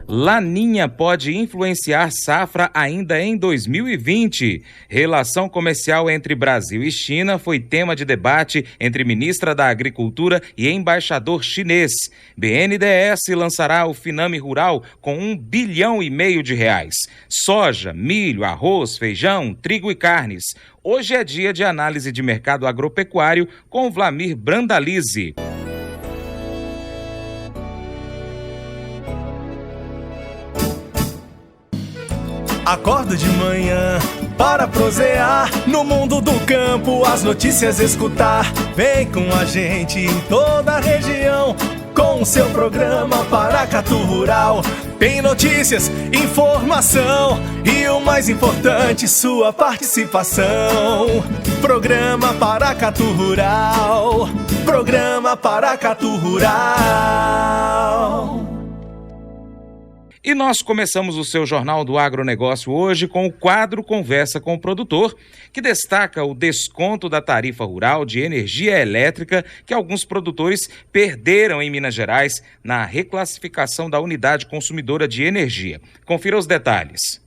Laninha pode influenciar safra ainda em 2020. Relação comercial entre Brasil e China foi tema de debate entre ministra da Agricultura e embaixador chinês. BNDES lançará o Finame Rural com R$1,5 bilhão. Soja, milho, arroz, feijão, trigo e carnes. Hoje é dia de análise de mercado agropecuário com Vlamir Brandalize. Acordo de manhã para prosear no mundo do campo, as notícias escutar. Vem com a gente em toda a região com o seu programa Paracatu Rural. Tem notícias, informação e o mais importante, sua participação. Programa Paracatu Rural. Programa Paracatu Rural. E nós começamos o seu Jornal do Agronegócio hoje com o quadro Conversa com o Produtor, que destaca o desconto da tarifa rural de energia elétrica que alguns produtores perderam em Minas Gerais na reclassificação da unidade consumidora de energia. Confira os detalhes.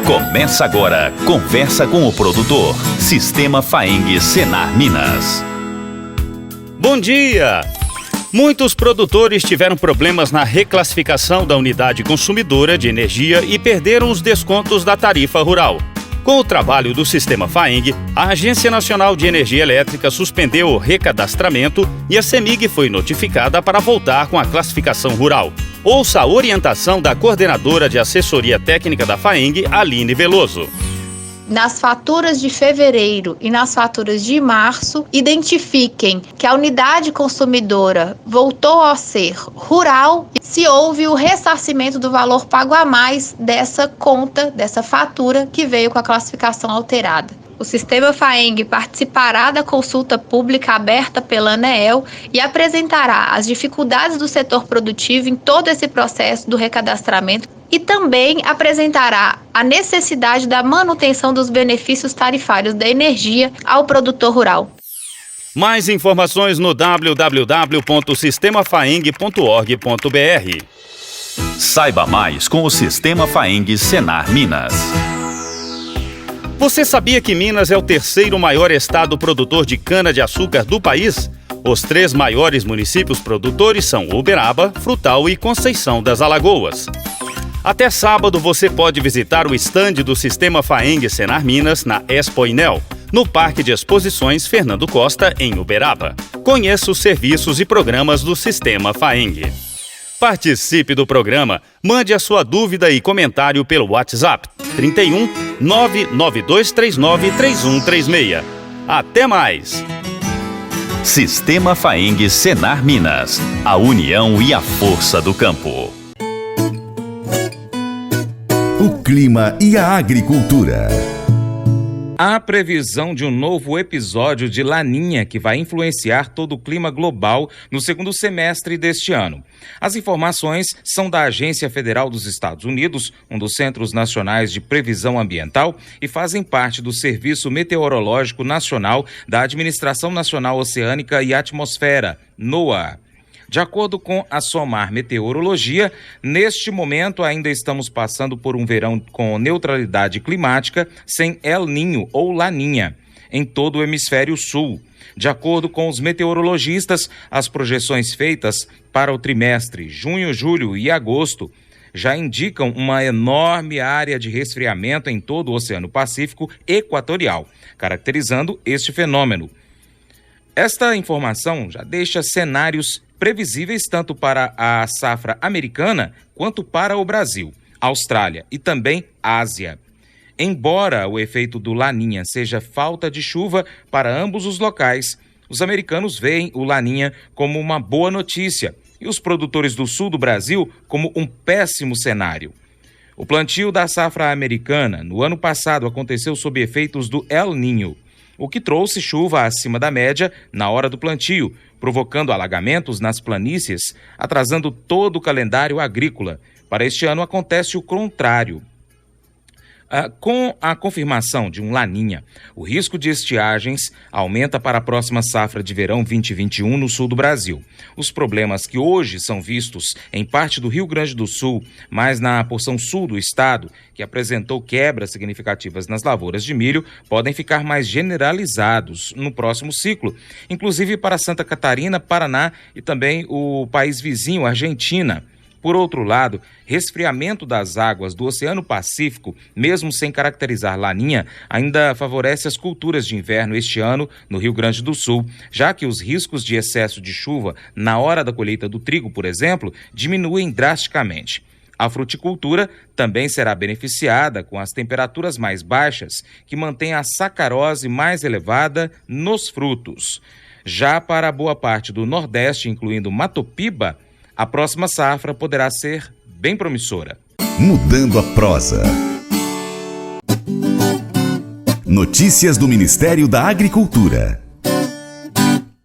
Começa agora, Conversa com o Produtor, Sistema Faeng Senar Minas. Bom dia! Muitos produtores tiveram problemas na reclassificação da unidade consumidora de energia e perderam os descontos da tarifa rural. Com o trabalho do Sistema Faeng, a Agência Nacional de Energia Elétrica suspendeu o recadastramento e a CEMIG foi notificada para voltar com a classificação rural. Ouça a orientação da coordenadora de assessoria técnica da Faeng, Aline Veloso. Nas faturas de fevereiro e nas faturas de março, identifiquem que a unidade consumidora voltou a ser rural se houve o ressarcimento do valor pago a mais dessa conta, dessa fatura que veio com a classificação alterada. O Sistema Faeng participará da consulta pública aberta pela ANEEL e apresentará as dificuldades do setor produtivo em todo esse processo do recadastramento e também apresentará a necessidade da manutenção dos benefícios tarifários da energia ao produtor rural. Mais informações no www.sistemafaeng.org.br. Saiba mais com o Sistema Faeng Senar Minas. Você sabia que Minas é o terceiro maior estado produtor de cana-de-açúcar do país? Os 3 maiores municípios produtores são Uberaba, Frutal e Conceição das Alagoas. Até sábado você pode visitar o estande do Sistema Faeng Senar Minas na Expo Inel, no Parque de Exposições Fernando Costa, em Uberaba. Conheça os serviços e programas do Sistema Faeng. Participe do programa, mande a sua dúvida e comentário pelo WhatsApp 31 99239 3136. Até mais! Sistema Faeng Senar Minas, a união e a força do campo. O clima e a agricultura. Há previsão de um novo episódio de Laninha que vai influenciar todo o clima global no segundo semestre deste ano. As informações são da Agência Federal dos Estados Unidos, um dos Centros Nacionais de Previsão Ambiental, e fazem parte do Serviço Meteorológico Nacional da Administração Nacional Oceânica e Atmosfera, NOAA. De acordo com a SOMAR Meteorologia, neste momento ainda estamos passando por um verão com neutralidade climática sem El Niño ou Laninha em todo o hemisfério sul. De acordo com os meteorologistas, as projeções feitas para o trimestre junho, julho e agosto já indicam uma enorme área de resfriamento em todo o Oceano Pacífico equatorial, caracterizando este fenômeno. Esta informação já deixa cenários previsíveis tanto para a safra americana quanto para o Brasil, Austrália e também Ásia. Embora o efeito do Laninha seja falta de chuva para ambos os locais, os americanos veem o Laninha como uma boa notícia e os produtores do sul do Brasil como um péssimo cenário. O plantio da safra americana no ano passado aconteceu sob efeitos do El Niño, o que trouxe chuva acima da média na hora do plantio, provocando alagamentos nas planícies, atrasando todo o calendário agrícola. Para este ano acontece o contrário. Com a confirmação de um Laninha, o risco de estiagens aumenta para a próxima safra de verão 2021 no sul do Brasil. Os problemas que hoje são vistos em parte do Rio Grande do Sul, mas na porção sul do estado, que apresentou quebras significativas nas lavouras de milho, podem ficar mais generalizados no próximo ciclo, inclusive para Santa Catarina, Paraná e também o país vizinho, Argentina. Por outro lado, resfriamento das águas do Oceano Pacífico, mesmo sem caracterizar Laninha, ainda favorece as culturas de inverno este ano no Rio Grande do Sul, já que os riscos de excesso de chuva na hora da colheita do trigo, por exemplo, diminuem drasticamente. A fruticultura também será beneficiada com as temperaturas mais baixas, que mantêm a sacarose mais elevada nos frutos. Já para boa parte do Nordeste, incluindo Mato Piba, a próxima safra poderá ser bem promissora. Mudando a prosa. Notícias do Ministério da Agricultura.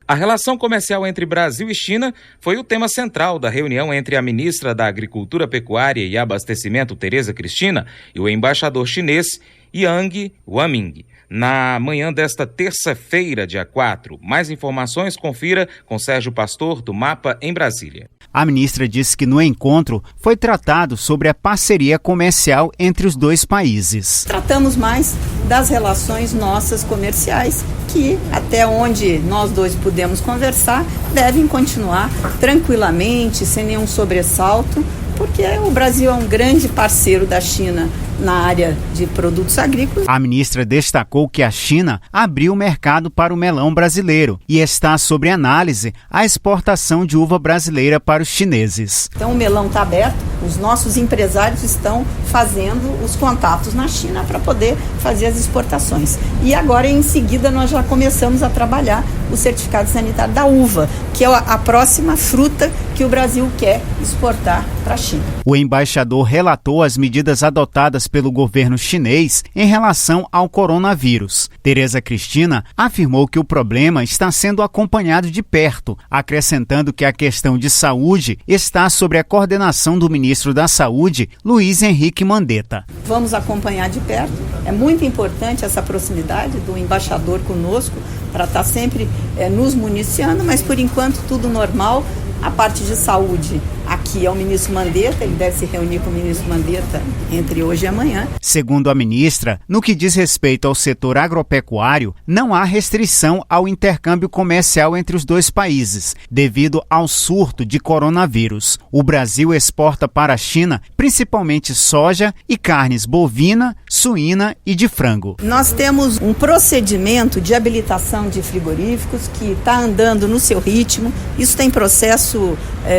A relação comercial entre Brasil e China foi o tema central da reunião entre a ministra da Agricultura, Pecuária e Abastecimento, Tereza Cristina, e o embaixador chinês, Yang Waming, na manhã desta terça-feira, dia 4. Mais informações, confira com Sérgio Pastor, do Mapa, em Brasília. A ministra disse que no encontro foi tratado sobre a parceria comercial entre os dois países. Tratamos mais das relações nossas comerciais, que até onde nós dois pudemos conversar, devem continuar tranquilamente, sem nenhum sobressalto, porque o Brasil é um grande parceiro da China na área de produtos agrícolas. A ministra destacou que a China abriu o mercado para o melão brasileiro e está sob análise a exportação de uva brasileira para os chineses. Então o melão está aberto, os nossos empresários estão fazendo os contatos na China para poder fazer as exportações. E agora, em seguida, nós já começamos a trabalhar o certificado sanitário da uva, que é a próxima fruta que o Brasil quer exportar para a China. O embaixador relatou as medidas adotadas pelo governo chinês em relação ao coronavírus. Tereza Cristina afirmou que o problema está sendo acompanhado de perto, acrescentando que a questão de saúde está sob a coordenação do ministro da Saúde, Luiz Henrique Mandetta. Vamos acompanhar de perto. É muito importante essa proximidade do embaixador conosco para estar sempre nos municiando, mas por enquanto tudo normal. A parte de saúde aqui é o ministro Mandetta, ele deve se reunir com o ministro Mandetta entre hoje e amanhã. Segundo a ministra, no que diz respeito ao setor agropecuário, não há restrição ao intercâmbio comercial entre os dois países, devido ao surto de coronavírus. O Brasil exporta para a China principalmente soja e carnes bovina, suína e de frango. Nós temos um procedimento de habilitação de frigoríficos que está andando no seu ritmo. Isso tem processo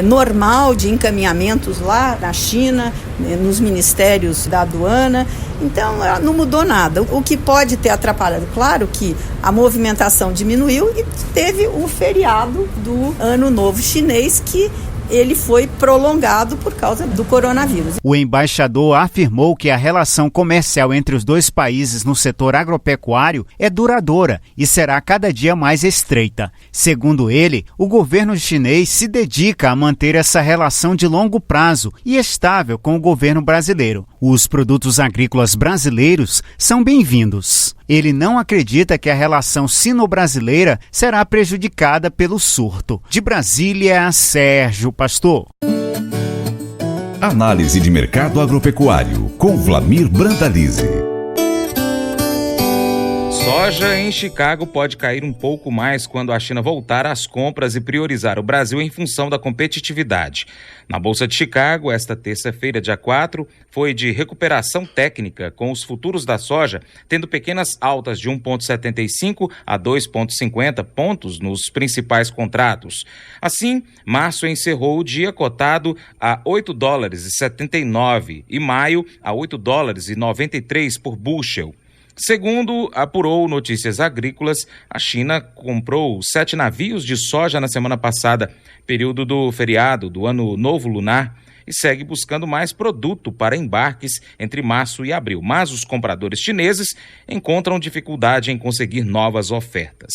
normal de encaminhamentos lá na China, nos ministérios da aduana. Então, não mudou nada. O que pode ter atrapalhado, claro que a movimentação diminuiu e teve o feriado do Ano Novo Chinês, que ele foi prolongado por causa do coronavírus. O embaixador afirmou que a relação comercial entre os dois países no setor agropecuário é duradoura e será cada dia mais estreita. Segundo ele, o governo chinês se dedica a manter essa relação de longo prazo e estável com o governo brasileiro. Os produtos agrícolas brasileiros são bem-vindos. Ele não acredita que a relação sino-brasileira será prejudicada pelo surto. De Brasília, Sérgio Pastor. Análise de mercado agropecuário com Vlamir Brandalize. Soja em Chicago pode cair um pouco mais quando a China voltar às compras e priorizar o Brasil em função da competitividade. Na Bolsa de Chicago, esta terça-feira, dia 4, foi de recuperação técnica, com os futuros da soja tendo pequenas altas de 1,75 a 2,50 pontos nos principais contratos. Assim, março encerrou o dia cotado a $8,79 e maio a $8,93 por bushel. Segundo apurou Notícias Agrícolas, a China comprou 7 navios de soja na semana passada, período do feriado do Ano Novo Lunar, e segue buscando mais produto para embarques entre março e abril. Mas os compradores chineses encontram dificuldade em conseguir novas ofertas.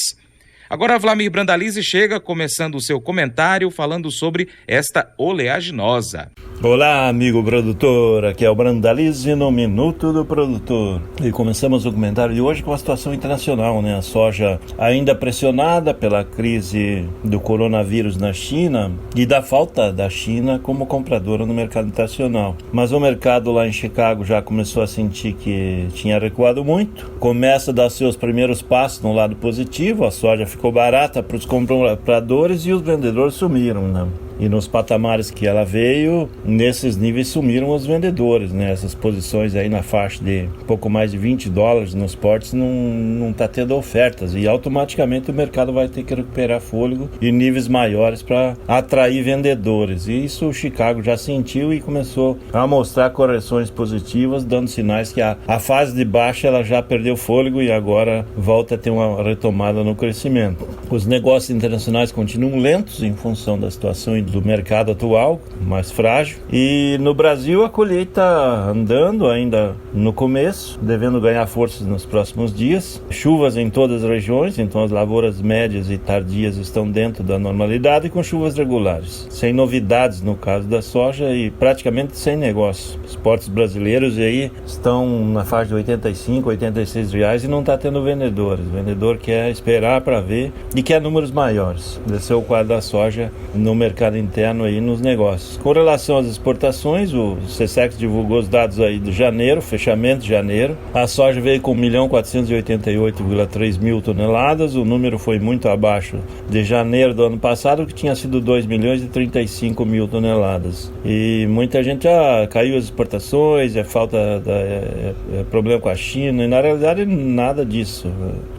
Agora, Vlamir Brandalize chega começando o seu comentário falando sobre esta oleaginosa. Olá, amigo produtor, aqui é o Brandalize no Minuto do Produtor. E começamos o comentário de hoje com a situação internacional, né? A soja ainda pressionada pela crise do coronavírus na China e da falta da China como compradora no mercado internacional. Mas o mercado lá em Chicago já começou a sentir que tinha recuado muito. Começa a dar seus primeiros passos no lado positivo, a soja ficou barata para os compradores e os vendedores sumiram, né? E nos patamares que ela veio, nesses níveis sumiram os vendedores, né? Essas posições aí na faixa de pouco mais de $20 nos portos não está tendo ofertas e automaticamente o mercado vai ter que recuperar fôlego e níveis maiores para atrair vendedores. E isso o Chicago já sentiu e começou a mostrar correções positivas, dando sinais que a fase de baixa ela já perdeu fôlego e agora volta a ter uma retomada no crescimento. Os negócios internacionais continuam lentos em função da situação do mercado atual, mais frágil. E no Brasil a colheita andando ainda no começo, devendo ganhar forças nos próximos dias. Chuvas em todas as regiões, então as lavouras médias e tardias estão dentro da normalidade com chuvas regulares. Sem novidades no caso da soja e praticamente sem negócio. Os portos brasileiros aí estão na faixa de R$85, R$86 e não está tendo vendedores. O vendedor quer esperar para ver e quer números maiores. Esse é o quadro da soja no mercado interno aí nos negócios. Com relação às exportações, o SECEX divulgou os dados aí de janeiro, fechamento de janeiro. A soja veio com 1.488,3 mil toneladas, o número foi muito abaixo de janeiro do ano passado, que tinha sido 2.035 mil toneladas. E muita gente caiu as exportações, problema com a China, e na realidade nada disso.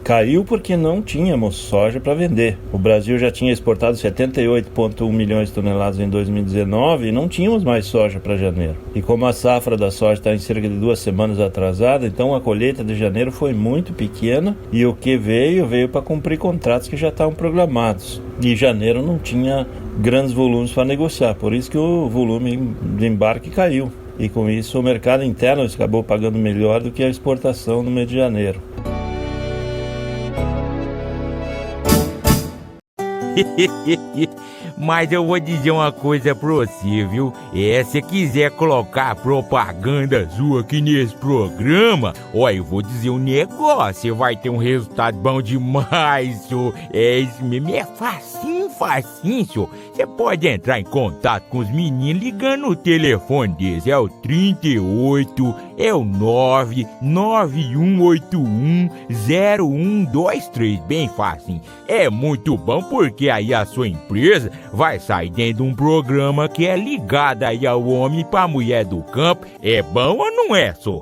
Caiu porque não tínhamos soja para vender. O Brasil já tinha exportado 78,1 milhões de toneladas em 2019 e não tínhamos mais soja para janeiro. E como a safra da soja está em cerca de 2 semanas atrasada, então a colheita de janeiro foi muito pequena e o que veio para cumprir contratos que já estavam programados. E janeiro não tinha grandes volumes para negociar, por isso que o volume de embarque caiu. E com isso o mercado interno acabou pagando melhor do que a exportação no mês de janeiro. Mas eu vou dizer uma coisa pra você, viu? Se quiser colocar propaganda sua aqui nesse programa, eu vou dizer um negócio, você vai ter um resultado bom demais, senhor. Isso mesmo, é facinho, senhor. Você pode entrar em contato com os meninos ligando o telefone deles, é o 38, é o 991810123, bem facinho. É muito bom porque aí a sua empresa vai sair dentro de um programa que é ligado aí ao homem para a mulher do campo. É bom ou não é, só?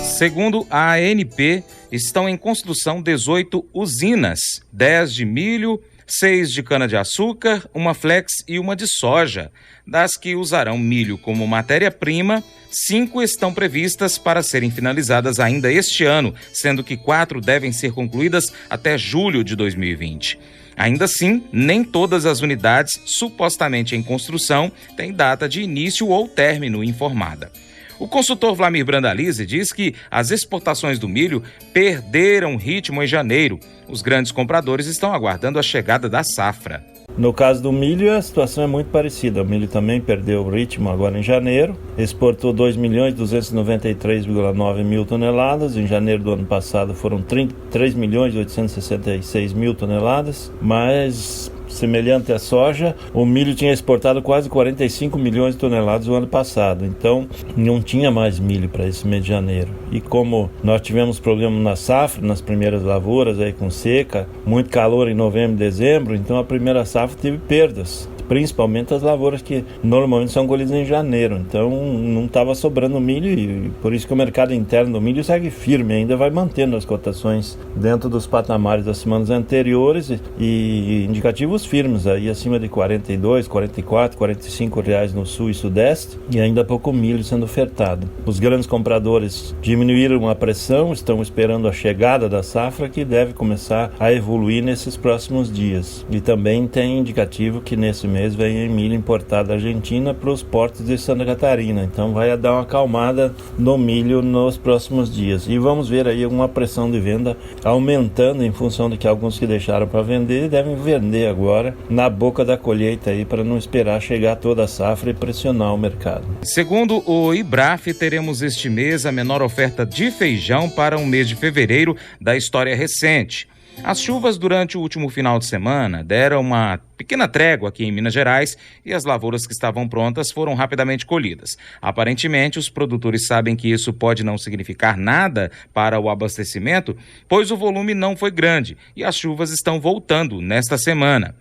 Segundo a ANP, estão em construção 18 usinas, 10 de milho, 6 de cana-de-açúcar, uma flex e uma de soja. Das que usarão milho como matéria-prima, 5 estão previstas para serem finalizadas ainda este ano, sendo que 4 devem ser concluídas até julho de 2020. Ainda assim, nem todas as unidades supostamente em construção têm data de início ou término informada. O consultor Vlamir Brandalize diz que as exportações do milho perderam ritmo em janeiro. Os grandes compradores estão aguardando a chegada da safra. No caso do milho, a situação é muito parecida. O milho também perdeu o ritmo agora em janeiro. Exportou 2.293,9 mil toneladas. Em janeiro do ano passado foram 3.866 mil toneladas. Mas, semelhante à soja, o milho tinha exportado quase 45 milhões de toneladas no ano passado. Então, não tinha mais milho para esse mês de janeiro. E como nós tivemos problemas na safra, nas primeiras lavouras, aí com seca, muito calor em novembro e dezembro, então a primeira safra teve perdas, principalmente as lavouras que normalmente são colhidas em janeiro. Então não estava sobrando milho e por isso que o mercado interno do milho segue firme, ainda vai mantendo as cotações dentro dos patamares das semanas anteriores e indicativos firmes, aí acima de 42, 44, 45 reais no sul e sudeste e ainda pouco milho sendo ofertado. Os grandes compradores diminuíram a pressão, estão esperando a chegada da safra que deve começar a evoluir nesses próximos dias. E também tem indicativo que nesse mês mês vem milho importado da Argentina para os portos de Santa Catarina. Então vai dar uma acalmada no milho nos próximos dias. E vamos ver aí uma pressão de venda aumentando em função de que alguns que deixaram para vender devem vender agora na boca da colheita aí para não esperar chegar toda a safra e pressionar o mercado. Segundo o IBRAF, teremos este mês a menor oferta de feijão para o mês de fevereiro da história recente. As chuvas durante o último final de semana deram uma pequena trégua aqui em Minas Gerais e as lavouras que estavam prontas foram rapidamente colhidas. Aparentemente, os produtores sabem que isso pode não significar nada para o abastecimento, pois o volume não foi grande e as chuvas estão voltando nesta semana.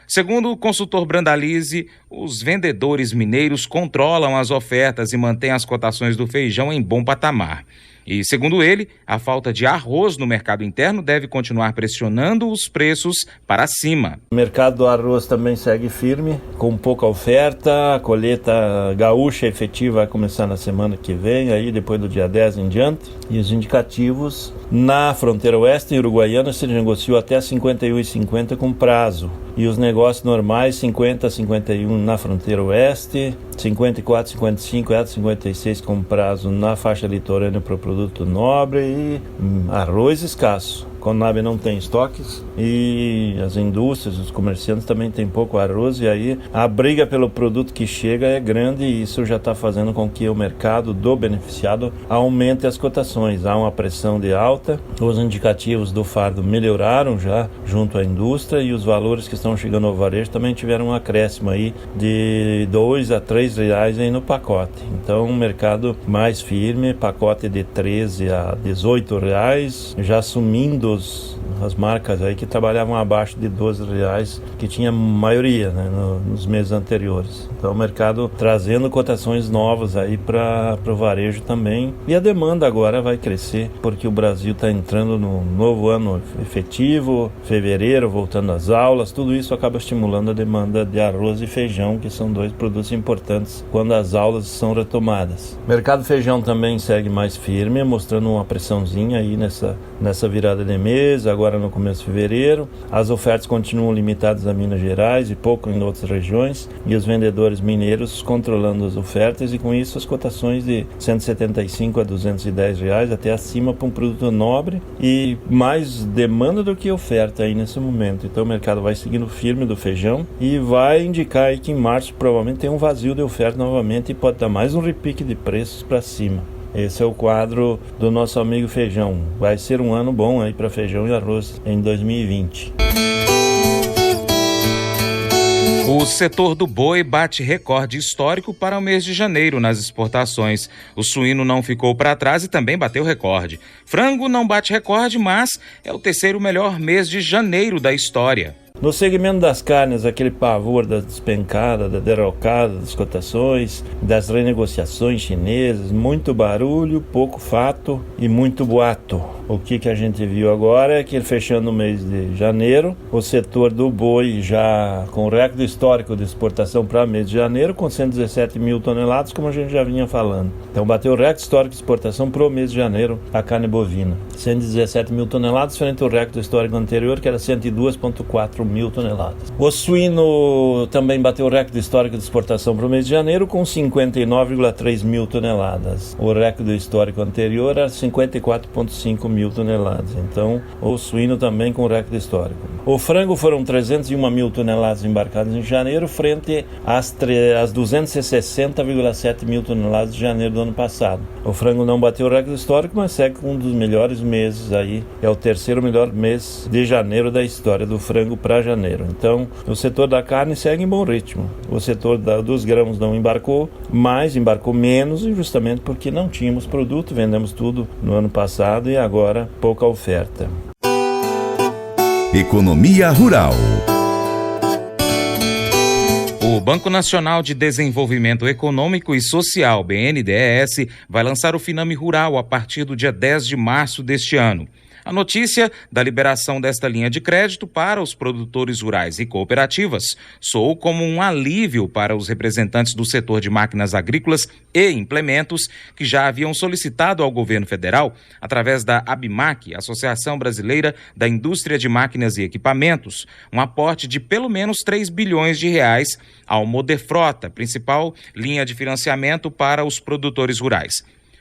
Segundo o consultor Brandalize, os vendedores mineiros controlam as ofertas e mantêm as cotações do feijão em bom patamar. E, segundo ele, a falta de arroz no mercado interno deve continuar pressionando os preços para cima. O mercado do arroz também segue firme, com pouca oferta. A colheita gaúcha efetiva vai começar na semana que vem, aí depois do dia 10 em diante. E os indicativos na fronteira oeste, em Uruguaiana, se negociou até 51,50 com prazo. E os negócios normais, 50 a 51 na fronteira oeste, 54, 55 a 56 com prazo na faixa litorânea para o produto nobre e arroz escasso. Conab não tem estoques e as indústrias, os comerciantes também têm pouco arroz, e aí a briga pelo produto que chega é grande e isso já está fazendo com que o mercado do beneficiado aumente as cotações. Há uma pressão de alta, os indicativos do fardo melhoraram já junto à indústria e os valores que estão chegando ao varejo também tiveram um acréscimo aí de R$2 a R$3 aí no pacote. Então um mercado mais firme, pacote de R$13 a R$18, já assumindo as marcas aí que trabalhavam abaixo de R$12, que tinha maioria, né, nos meses anteriores. Então o mercado trazendo cotações novas aí para o varejo também. E a demanda agora vai crescer, porque o Brasil está entrando no novo ano efetivo, fevereiro, voltando às aulas, tudo isso acaba estimulando a demanda de arroz e feijão, que são dois produtos importantes quando as aulas são retomadas. O mercado feijão também segue mais firme, mostrando uma pressãozinha aí nessa virada de mês, agora no começo de fevereiro. As ofertas continuam limitadas a Minas Gerais e pouco em outras regiões, e os vendedores mineiros controlando as ofertas, e com isso as cotações de R$175 a R$210, até acima para um produto nobre, e mais demanda do que oferta aí nesse momento. Então o mercado vai seguindo firme do feijão e vai indicar aí que em março provavelmente tem um vazio de oferta novamente e pode dar mais um repique de preços para cima. Esse é o quadro do nosso amigo feijão. Vai ser um ano bom aí para feijão e arroz em 2020. O setor do boi bate recorde histórico para o mês de janeiro nas exportações. O suíno não ficou para trás e também bateu recorde. Frango não bate recorde, mas é o terceiro melhor mês de janeiro da história. No segmento das carnes, aquele pavor da despencada, da derrocada das cotações, das renegociações chinesas, muito barulho, pouco fato e muito boato. O que a gente viu agora é que, fechando o mês de janeiro, o setor do boi já com recorde histórico de exportação para mês de janeiro, com 117 mil toneladas, como a gente já vinha falando. Então bateu o recorde histórico de exportação para o mês de janeiro, a carne bovina. 117 mil toneladas, frente ao recorde histórico anterior, que era 102,4 mil toneladas. O suíno também bateu o recorde histórico de exportação para o mês de janeiro, com 59,3 mil toneladas. O recorde histórico anterior era 54,5 mil toneladas. Então, o suíno também com recorde histórico. O frango foram 301 mil toneladas embarcadas em janeiro, frente às 260,7 mil toneladas de janeiro do ano passado. O frango não bateu o recorde histórico, mas segue com um dos melhores meses aí. É o terceiro melhor mês de janeiro da história do frango para janeiro. Então, o setor da carne segue em bom ritmo. O setor dos grãos não embarcou, mas embarcou menos, justamente porque não tínhamos produto, vendemos tudo no ano passado e agora pouca oferta. Economia Rural. O Banco Nacional de Desenvolvimento Econômico e Social, BNDES, vai lançar o Finame Rural a partir do dia 10 de março deste ano. A notícia da liberação desta linha de crédito para os produtores rurais e cooperativas soou como um alívio para os representantes do setor de máquinas agrícolas e implementos que já haviam solicitado ao governo federal, através da ABMAQ, Associação Brasileira da Indústria de Máquinas e Equipamentos, um aporte de pelo menos 3 bilhões de reais ao Moderfrota, principal linha de financiamento para os produtores rurais.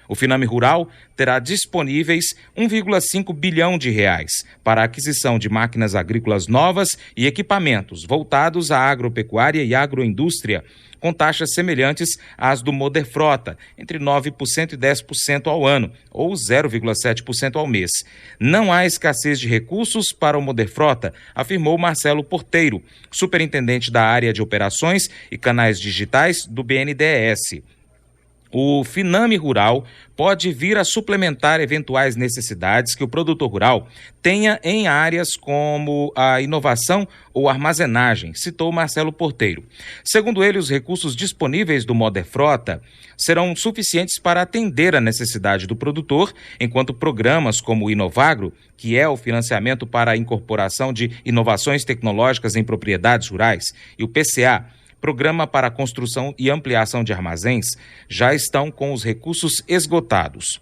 O Finame Rural terá disponíveis 1,5 bilhão de reais para a aquisição de máquinas agrícolas novas e equipamentos voltados à agropecuária e agroindústria, com taxas semelhantes às do Moderfrota, entre 9% e 10% ao ano, ou 0,7% ao mês. Não há escassez de recursos para o Moderfrota, afirmou Marcelo Porteiro, superintendente da área de operações e canais digitais do BNDES. O Finame Rural pode vir a suplementar eventuais necessidades que o produtor rural tenha em áreas como a inovação ou armazenagem, citou Marcelo Porteiro. Segundo ele, os recursos disponíveis do Moderfrota serão suficientes para atender a necessidade do produtor, enquanto programas como o Inovagro, que é o financiamento para a incorporação de inovações tecnológicas em propriedades rurais, e o PCA, Programa para a Construção e Ampliação de Armazéns, já estão com os recursos esgotados.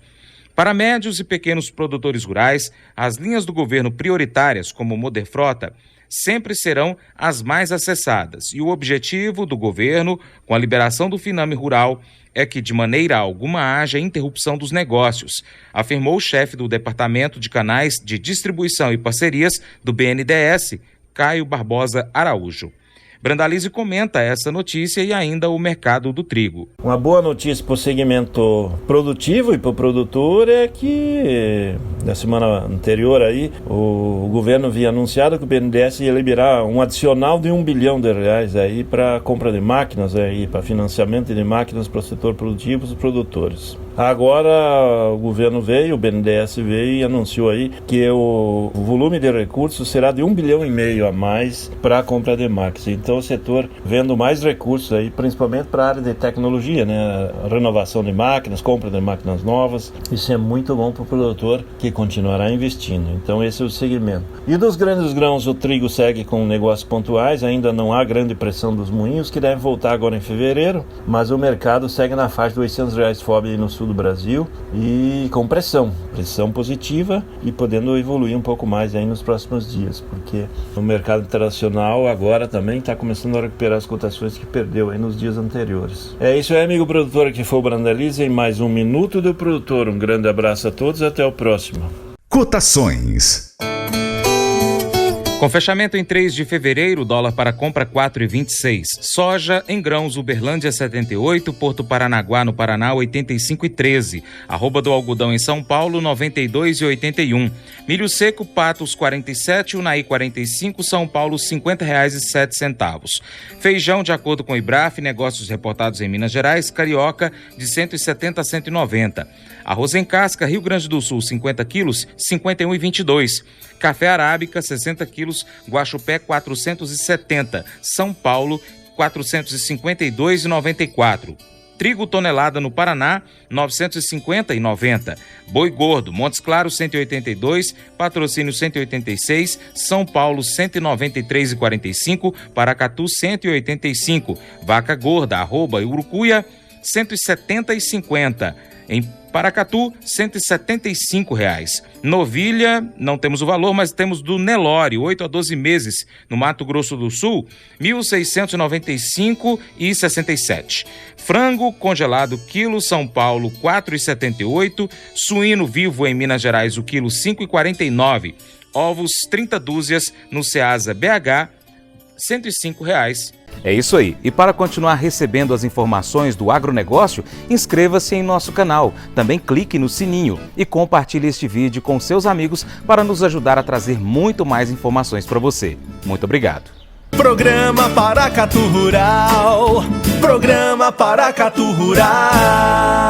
Para médios e pequenos produtores rurais, as linhas do governo prioritárias, como o Moderfrota, sempre serão as mais acessadas. E o objetivo do governo, com a liberação do Finame Rural, é que de maneira alguma haja interrupção dos negócios, afirmou o chefe do Departamento de Canais de Distribuição e Parcerias do BNDES, Caio Barbosa Araújo. Brandalize comenta essa notícia e ainda o mercado do trigo. Uma boa notícia para o segmento produtivo e para o produtor é que na semana anterior aí o governo havia anunciado que o BNDES ia liberar um adicional de R$1 bilhão aí para compra de máquinas, aí, para financiamento de máquinas para o setor produtivo e os produtores. Agora o governo veio, o BNDES veio e anunciou aí que o volume de recursos será de R$1,5 bilhão a mais para a compra de máquinas. Então o setor vendo mais recursos aí, principalmente para a área de tecnologia, né? Renovação de máquinas, compra de máquinas novas. Isso é muito bom para o produtor que continuará investindo. Então esse é o segmento. E dos grandes grãos, o trigo segue com negócios pontuais, ainda não há grande pressão dos moinhos, que deve voltar agora em fevereiro, mas o mercado segue na faixa de R$800 FOB no sul do Brasil e com pressão positiva e podendo evoluir um pouco mais aí nos próximos dias, porque o mercado internacional agora também está começando a recuperar as cotações que perdeu aí nos dias anteriores. É isso aí, amigo produtor, aqui foi o Brandalize em mais um Minuto do Produtor. Um grande abraço a todos e até o próximo. Cotações. Com fechamento em 3 de fevereiro, dólar para compra 4,26. Soja em grãos, Uberlândia 78, Porto Paranaguá no Paraná 85,13. Arroba do algodão em São Paulo 92,81. Milho seco, Patos 47, Unaí 45, São Paulo R$50,07. Feijão, de acordo com o IBRAF, negócios reportados em Minas Gerais, Carioca de 170 a 190. Arroz em casca, Rio Grande do Sul 50 quilos, 51,22. Café arábica 60 quilos, Guaxupé 470, São Paulo 452,94. Trigo tonelada no Paraná 950,90. Boi gordo, Montes Claros 182, Patrocínio 186, São Paulo 193,45, Paracatu 185. Vaca gorda, arroba Urucuia 170,50. Em Paracatu, R$175. Novilha, não temos o valor, mas temos do Nelore, 8 a 12 meses, no Mato Grosso do Sul, R$1.695,67. Frango congelado, quilo, São Paulo, R$4,78. Suíno vivo em Minas Gerais, o quilo, R$5,49. Ovos, 30 dúzias, no Ceasa BH, R$105. É isso aí. E para continuar recebendo as informações do agronegócio, inscreva-se em nosso canal. Também clique no sininho e compartilhe este vídeo com seus amigos para nos ajudar a trazer muito mais informações para você. Muito obrigado. Programa Paracatu Rural. Programa Paracatu Rural.